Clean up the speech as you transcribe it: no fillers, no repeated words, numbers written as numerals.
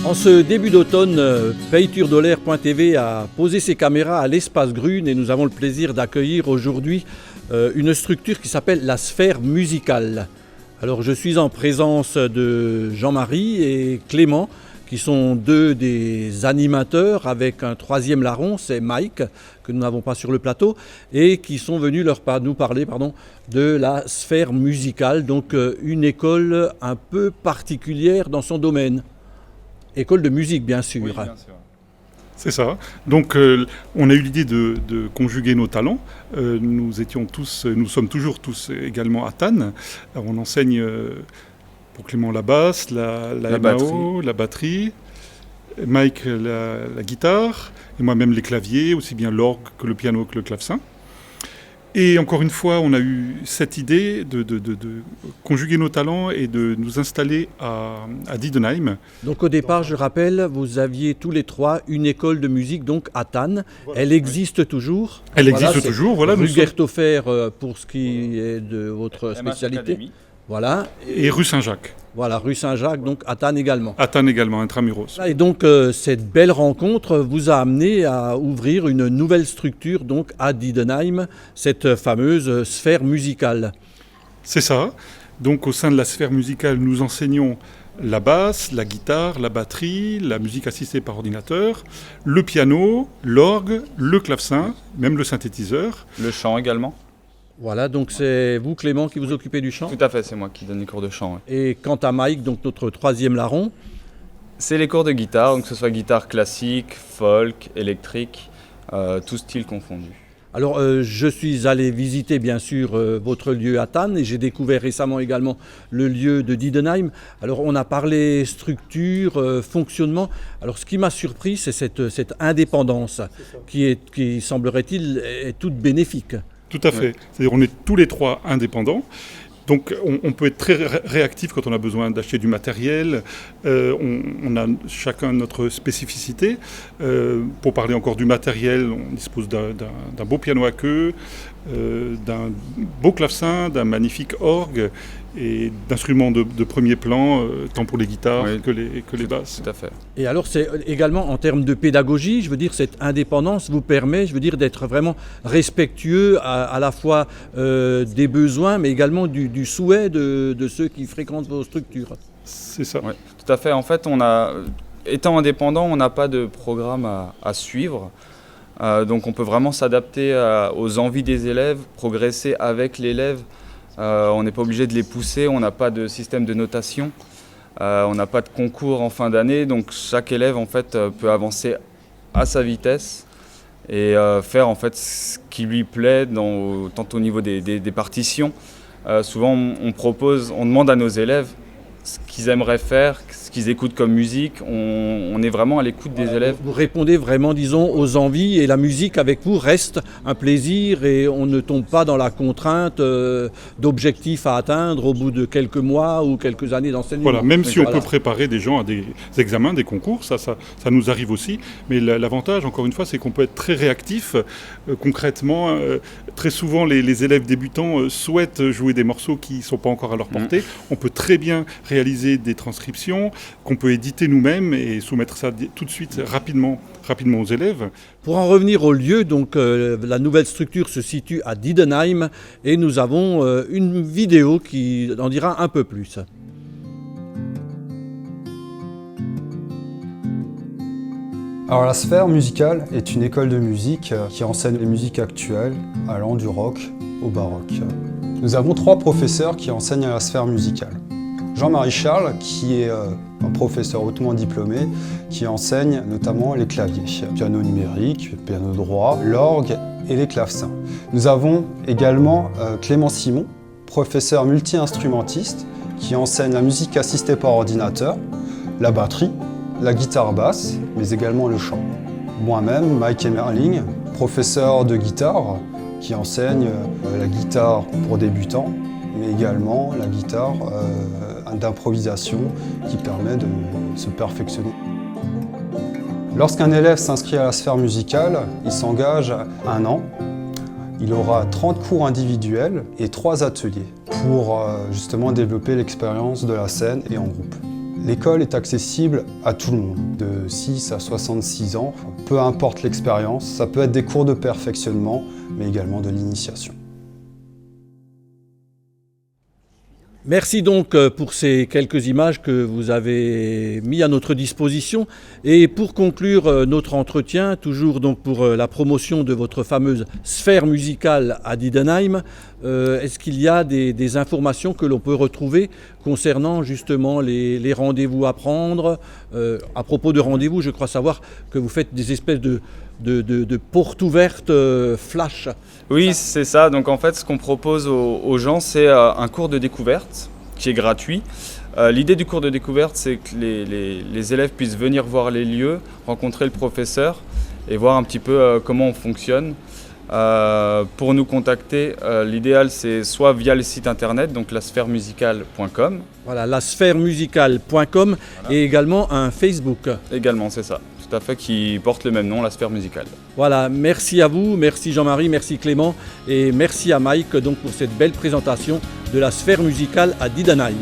En ce début d'automne, PayTurDolaire.tv a posé ses caméras à l'espace Grune et nous avons le plaisir d'accueillir aujourd'hui une structure qui s'appelle la Sphère Musicale. Alors je suis en présence de Jean-Marie et Clément qui sont deux des animateurs avec un troisième larron, c'est Mike que nous n'avons pas sur le plateau et qui sont venus nous parler de la Sphère Musicale, donc une école un peu particulière dans son domaine. École de musique, bien sûr. Oui, bien sûr. C'est ça. Donc, on a eu l'idée de conjuguer nos talents. Nous sommes toujours tous également à Thann. Alors, on enseigne pour Clément la basse, la MAO, la batterie, Mike la guitare, et moi-même les claviers, aussi bien l'orgue que le piano que le clavecin. Et encore une fois, on a eu cette idée de conjuguer nos talents et de nous installer à Diedenheim. Donc au départ, je rappelle, vous aviez tous les trois une école de musique donc à Thann. Voilà. Elle existe toujours. Elle existe toujours, voilà. Rue Gerthofer pour ce qui est de votre spécialité. Voilà. Et rue Saint-Jacques. Voilà, rue Saint-Jacques, donc à Thann également. À Thann également, intramuros. Et donc cette belle rencontre vous a amené à ouvrir une nouvelle structure donc à Diedenheim, cette fameuse sphère musicale. C'est ça. Donc au sein de la sphère musicale, nous enseignons la basse, la guitare, la batterie, la musique assistée par ordinateur, le piano, l'orgue, le clavecin, même le synthétiseur. Le chant également. Voilà, donc c'est vous Clément qui vous occupez du chant? Tout à fait, c'est moi qui donne les cours de chant. Ouais. Et quant à Mike, donc notre troisième larron? C'est les cours de guitare, donc que ce soit guitare classique, folk, électrique, tout style confondu. Alors je suis allé visiter bien sûr votre lieu à Thann et j'ai découvert récemment également le lieu de Diedenheim. Alors on a parlé structure, fonctionnement. Alors ce qui m'a surpris c'est cette indépendance qui semblerait-il est toute bénéfique. Tout à fait. C'est-à-dire on est tous les trois indépendants. Donc on peut être très réactif quand on a besoin d'acheter du matériel. On a chacun notre spécificité. Pour parler encore du matériel, on dispose d'un beau piano à queue, d'un beau clavecin, d'un magnifique orgue et d'instruments de premier plan, tant pour les guitares que les basses. Tout à fait. Et alors c'est également en termes de pédagogie, je veux dire cette indépendance vous permet, d'être vraiment respectueux à la fois des besoins mais également du souhait de ceux qui fréquentent vos structures. C'est ça. Oui, tout à fait. En fait, étant indépendant, on n'a pas de programme à suivre. Donc on peut vraiment s'adapter aux envies des élèves, progresser avec l'élève. On n'est pas obligé de les pousser, on n'a pas de système de notation, on n'a pas de concours en fin d'année, donc chaque élève en fait, peut avancer à sa vitesse et faire en fait, ce qui lui plaît, tant au niveau des partitions. Souvent on demande à nos élèves ce qu'ils aimeraient faire, ce qu'ils écoutent comme musique. On est vraiment à l'écoute des élèves. Vous répondez vraiment, disons, aux envies et la musique avec vous reste un plaisir et on ne tombe pas dans la contrainte d'objectifs à atteindre au bout de quelques mois ou quelques années d'enseignement. Voilà, même si on peut préparer des gens à des examens, des concours, ça nous arrive aussi. Mais l'avantage, encore une fois, c'est qu'on peut être très réactif. Concrètement, très souvent, les élèves débutants souhaitent jouer des morceaux qui ne sont pas encore à leur portée. On peut très bien réaliser des transcriptions qu'on peut éditer nous-mêmes et soumettre ça tout de suite rapidement aux élèves. Pour en revenir au lieu, donc la nouvelle structure se situe à Diedenheim et nous avons une vidéo qui en dira un peu plus. Alors la Sphère Musicale est une école de musique qui enseigne les musiques actuelles allant du rock au baroque. Nous avons 3 professeurs qui enseignent à la Sphère Musicale. Jean-Marie Charles, qui est un professeur hautement diplômé, qui enseigne notamment les claviers, piano numérique, piano droit, l'orgue et les clavecins. Nous avons également Clément Simon, professeur multi-instrumentiste, qui enseigne la musique assistée par ordinateur, la batterie, la guitare basse, mais également le chant. Moi-même, Mike Emerling, professeur de guitare, qui enseigne la guitare pour débutants, mais également la guitare d'improvisation qui permet de se perfectionner. Lorsqu'un élève s'inscrit à la Sphère Musicale, il s'engage 1 an. Il aura 30 cours individuels et 3 ateliers pour justement développer l'expérience de la scène et en groupe. L'école est accessible à tout le monde, de 6 à 66 ans, peu importe l'expérience. Ça peut être des cours de perfectionnement, mais également de l'initiation. Merci donc pour ces quelques images que vous avez mis à notre disposition. Et pour conclure notre entretien, toujours donc pour la promotion de votre fameuse sphère musicale à Diedenheim, est-ce qu'il y a des informations que l'on peut retrouver concernant justement les rendez-vous à prendre? À propos de rendez-vous, je crois savoir que vous faites des espèces de portes ouvertes flash. Oui, c'est ça. Donc en fait, ce qu'on propose aux gens, c'est un cours de découverte qui est gratuit. L'idée du cours de découverte, c'est que les élèves puissent venir voir les lieux, rencontrer le professeur et voir un petit peu comment on fonctionne. Pour nous contacter, l'idéal c'est soit via le site internet, donc lasphèremusicale.com. Voilà, lasphèremusicale.com et également un Facebook. Également, c'est ça, tout à fait, qui porte le même nom, La Sphère Musicale. Voilà, merci à vous, merci Jean-Marie, merci Clément et merci à Mike donc pour cette belle présentation de la sphère musicale à Diedenheim.